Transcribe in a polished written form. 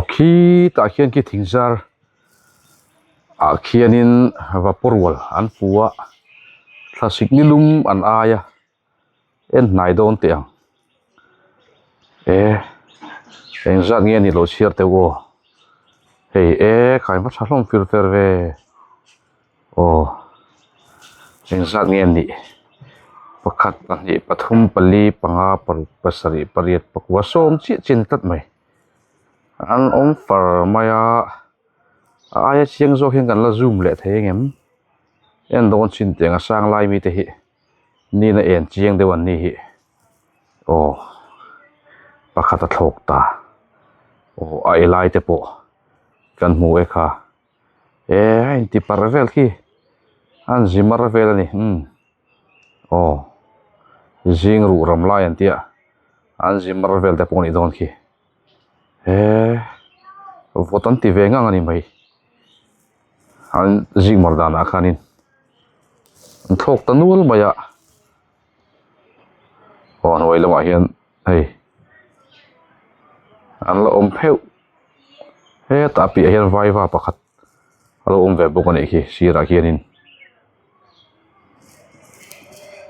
khi ta khian ki thingzar a khianin vapor wal an puwa thlasik ni lum an aya en hnai dawn te ang engzat nge ni lo chiar te wo hei khai ma thalom filter ve engzat nge ni pakhat pahnih pathum pali panga paruk pasari pariat pakua som chi chin tat mai an om far maya aya chiang zo hian kan la zoom le the ngem en don chin tenga sang lai mi te hi ni na en chiang dewan ni hi pakhata thlok ta ai lai te po kan mu e kha in ti parvel ki an zimar vel ani zing ru ram lai an tia an zimar vel te poni don ki votan ti ve ngang ani mai an zing mar dana khanin an thok tanul maya noi lama hian hei an la om pheu ta pi hian vai va pakhat alo om ve bok ani ki sira hianin